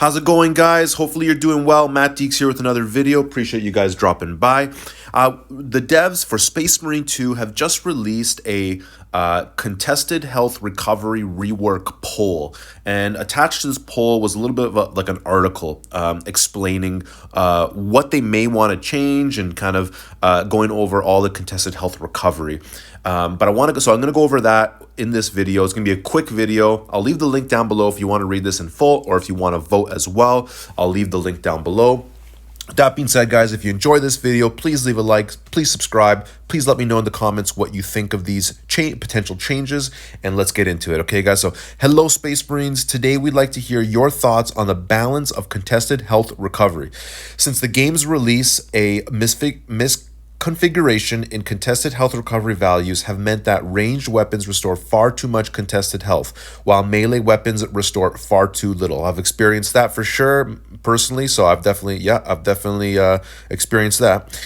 How's it going, guys? Hopefully you're doing well. Matt Deeks here with another video. Appreciate you guys dropping by. The devs for Space Marine 2 have just released a contested health recovery rework poll, and attached to this poll was a little bit of like an article explaining what they may want to change and kind of going over all the contested health recovery. But I'm going to go over that in this video. It's going to be a quick video. I'll leave the link down below if you want to read this in full, or if you want to vote as well. I'll leave the link down below. That being said, guys, if you enjoy this video, please leave a like, please subscribe, please let me know in the comments what you think of these potential changes, and let's get into it. Okay, guys, so hello, Space Marines. Today, we'd like to hear your thoughts on the balance of contested health recovery. Since the game's release, a misconfiguration in contested health recovery values have meant that ranged weapons restore far too much contested health, while melee weapons restore far too little. I've experienced that for sure, personally, so I've definitely experienced that.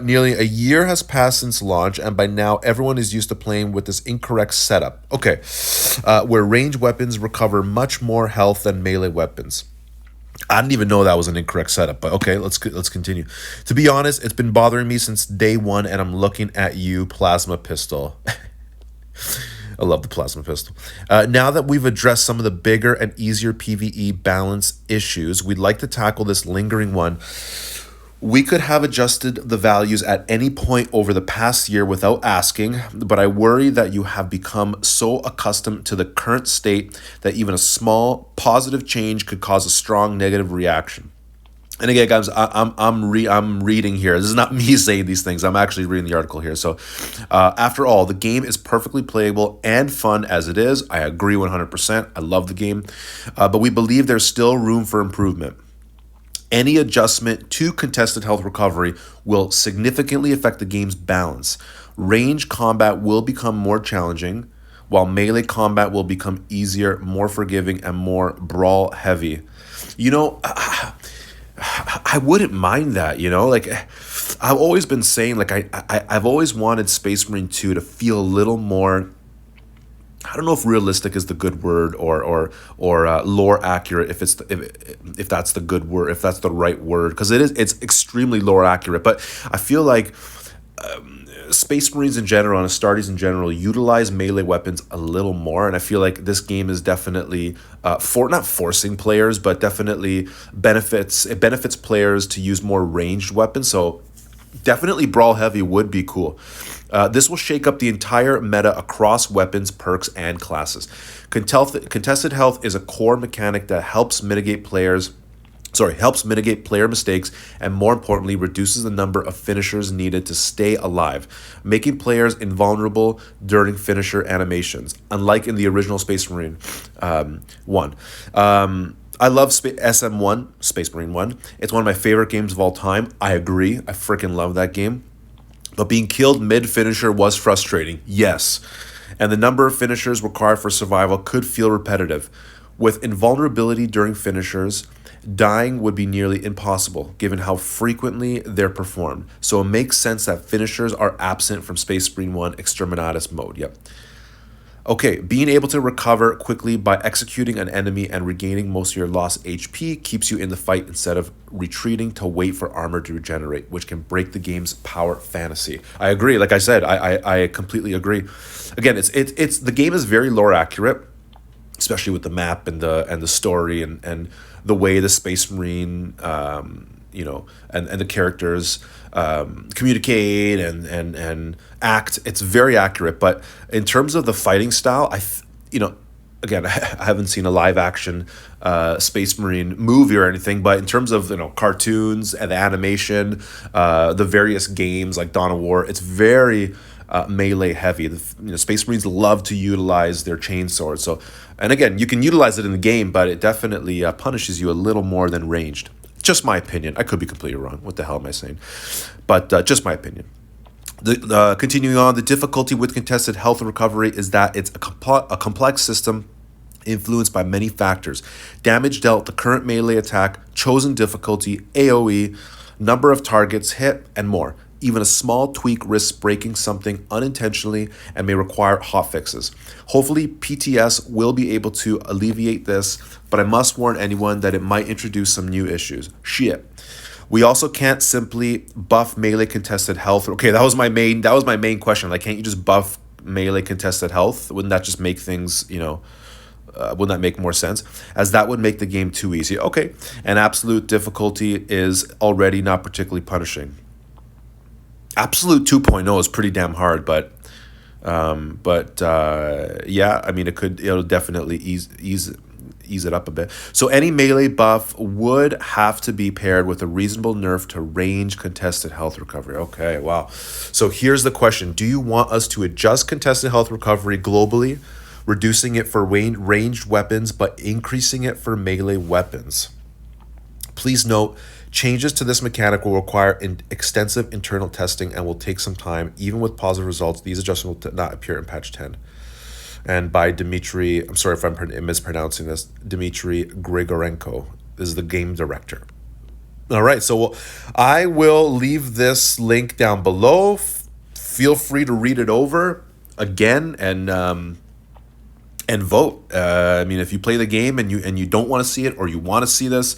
Nearly a year has passed since launch, and by now everyone is used to playing with this incorrect setup. Okay, where ranged weapons recover much more health than melee weapons. I didn't even know that was an incorrect setup, but okay, let's continue. To be honest, it's been bothering me since day one, and I'm looking at you, Plasma Pistol. I love the Plasma Pistol. Now that we've addressed some of the bigger and easier PvE balance issues, we'd like to tackle this lingering one. We could have adjusted the values at any point over the past year without asking, but I worry that you have become so accustomed to the current state that even a small positive change could cause a strong negative reaction. And again, guys, I'm reading here. This is not me saying these things. I'm actually reading the article here. So, after all, the game is perfectly playable and fun as it is. I agree 100%. I love the game, but we believe there's still room for improvement. Any adjustment to contested health recovery will significantly affect the game's balance. Range combat will become more challenging, while melee combat will become easier, more forgiving, and more brawl heavy. You know, I wouldn't mind that, you know? Like, I've always been saying, like, I've always wanted Space Marine 2 to feel a little more, I don't know if realistic is the good word, or lore accurate, if that's the good word, if that's the right word, because it's extremely lore accurate. But I feel like Space Marines in general and Astartes in general utilize melee weapons a little more, and I feel like this game is definitely not forcing players, but definitely benefits players to use more ranged weapons. So definitely brawl heavy would be cool. This will shake up the entire meta across weapons, perks, and classes. Contested health is a core mechanic that helps mitigate player mistakes, and more importantly, reduces the number of finishers needed to stay alive, making players invulnerable during finisher animations, unlike in the original Space Marine 1. I love SM1, Space Marine 1. It's one of my favorite games of all time. I agree. I freaking love that game. But being killed mid-finisher was frustrating, yes. And the number of finishers required for survival could feel repetitive. With invulnerability during finishers, dying would be nearly impossible, given how frequently they're performed. So it makes sense that finishers are absent from Space Marine 1 Exterminatus mode. Yep. Okay, being able to recover quickly by executing an enemy and regaining most of your lost HP keeps you in the fight instead of retreating to wait for armor to regenerate, which can break the game's power fantasy. I agree. Like I said, I completely agree. Again, it's the game is very lore accurate, especially with the map and the story and the way the Space Marine and the characters communicate and act. It's very accurate, but in terms of the fighting style, again, I haven't seen a live action Space Marine movie or anything, but in terms of cartoons and the animation, the various games like Dawn of War, it's very melee heavy. Space Marines love to utilize their chainswords. So, and again, you can utilize it in the game, but it definitely punishes you a little more than ranged. Just my opinion. I could be completely wrong. What the hell am I saying? But just my opinion. Continuing on, the difficulty with contested health recovery is that it's a complex system influenced by many factors. Damage dealt, the current melee attack, chosen difficulty, AoE, number of targets hit, and more. Even a small tweak risks breaking something unintentionally and may require hot fixes. Hopefully, PTS will be able to alleviate this, but I must warn anyone that it might introduce some new issues. Shit. We also can't simply buff melee contested health. Okay, that was my main question. Like, can't you just buff melee contested health? Wouldn't that just make things, wouldn't that make more sense? As that would make the game too easy. Okay, and absolute difficulty is already not particularly punishing. Absolute 2.0 is pretty damn hard, but yeah, I mean, it'll definitely ease it up a bit. So any melee buff would have to be paired with a reasonable nerf to range contested health recovery. Okay, wow. So here's the question. Do you want us to adjust contested health recovery globally, reducing it for ranged weapons, but increasing it for melee weapons? Please note, changes to this mechanic will require extensive internal testing and will take some time. Even with positive results, these adjustments will not appear in patch 10. And by Dmitry, I'm sorry if I'm mispronouncing this, Dmitry Grigorenko is the game director. All right, so I will leave this link down below. Feel free to read it over again and vote. I mean, if you play the game and you don't want to see it or you want to see this,